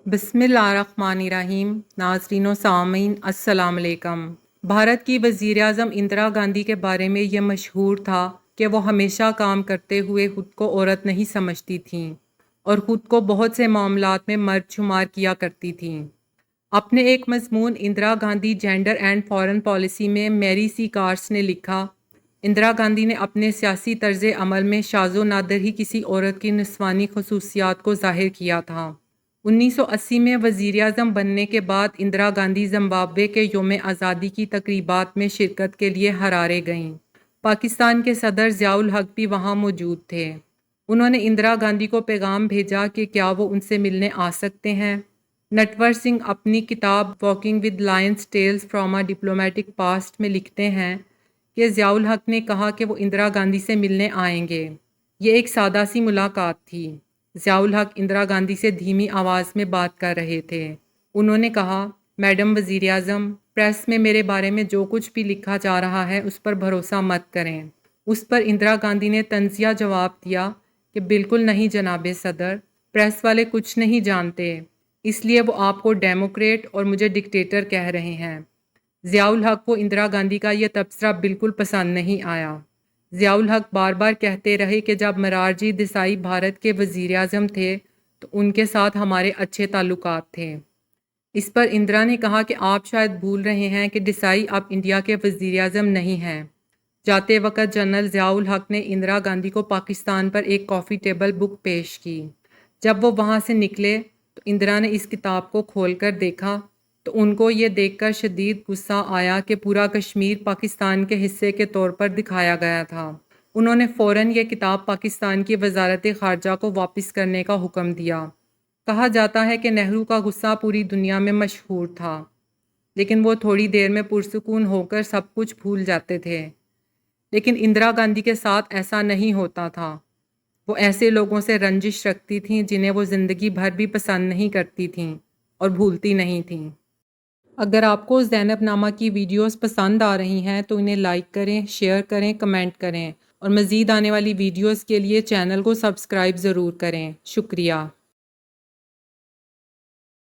بسم اللہ الرحمن الرحیم۔ ناظرین و سامعین السلام علیکم۔ بھارت کی وزیراعظم اندرا گاندھی کے بارے میں یہ مشہور تھا کہ وہ ہمیشہ کام کرتے ہوئے خود کو عورت نہیں سمجھتی تھیں اور خود کو بہت سے معاملات میں مرد شمار کیا کرتی تھیں۔ اپنے ایک مضمون Indira Gandhi gender and foreign policy میں میری سی کارس نے لکھا، اندرا گاندھی نے اپنے سیاسی طرز عمل میں شاذ و نادر ہی کسی عورت کی نسوانی خصوصیات کو ظاہر کیا تھا۔ 1980 میں وزیراعظم بننے کے بعد اندرا گاندھی زمبابوے کے یوم آزادی کی تقریبات میں شرکت کے لیے ہرارے گئیں۔ پاکستان کے صدر ضیاء الحق بھی وہاں موجود تھے۔ انہوں نے اندرا گاندھی کو پیغام بھیجا کہ کیا وہ ان سے ملنے آ سکتے ہیں۔ نٹور سنگھ اپنی کتاب walking with lines tells from a diplomatic past میں لکھتے ہیں کہ ضیاء الحق نے کہا کہ وہ اندرا گاندھی سے ملنے آئیں گے۔ یہ ایک سادہ سی ملاقات تھی۔ ضیاء الحق اندرا گاندھی سے دھیمی آواز میں بات کر رہے تھے۔ انہوں نے کہا، میڈم وزیر اعظم، پریس میں میرے بارے میں جو کچھ بھی لکھا جا رہا ہے اس پر بھروسہ مت کریں۔ اس پر اندرا گاندھی نے طنزیہ جواب دیا کہ بالکل نہیں جناب صدر، پریس والے کچھ نہیں جانتے، اس لیے وہ آپ کو ڈیموکریٹ اور مجھے ڈکٹیٹر کہہ رہے ہیں۔ ضیاء الحق کو اندرا گاندھی کا یہ تبصرہ بالکل پسند نہیں آیا۔ ضیاء الحق بار بار کہتے رہے کہ جب مرارجی دیسائی بھارت کے وزیر اعظم تھے تو ان کے ساتھ ہمارے اچھے تعلقات تھے۔ اس پر اندرا نے کہا کہ آپ شاید بھول رہے ہیں کہ دیسائی اب انڈیا کے وزیر اعظم نہیں ہیں۔ جاتے وقت جنرل ضیاء الحق نے اندرا گاندھی کو پاکستان پر ایک کافی ٹیبل بک پیش کی۔ جب وہ وہاں سے نکلے تو اندرا نے اس کتاب کو کھول کر دیکھا تو ان کو یہ دیکھ کر شدید غصہ آیا کہ پورا کشمیر پاکستان کے حصے کے طور پر دکھایا گیا تھا۔ انہوں نے فوراً یہ کتاب پاکستان کی وزارت خارجہ کو واپس کرنے کا حکم دیا۔ کہا جاتا ہے کہ نہرو کا غصہ پوری دنیا میں مشہور تھا، لیکن وہ تھوڑی دیر میں پرسکون ہو کر سب کچھ بھول جاتے تھے۔ لیکن اندرا گاندھی کے ساتھ ایسا نہیں ہوتا تھا۔ وہ ایسے لوگوں سے رنجش رکھتی تھیں جنہیں وہ زندگی بھر بھی پسند نہیں کرتی تھیں اور بھولتی نہیں تھیں۔ اگر آپ کو زینب نامہ کی ویڈیوز پسند آ رہی ہیں تو انہیں لائک کریں، شیئر کریں، کمنٹ کریں اور مزید آنے والی ویڈیوز کے لیے چینل کو سبسکرائب ضرور کریں۔ شکریہ۔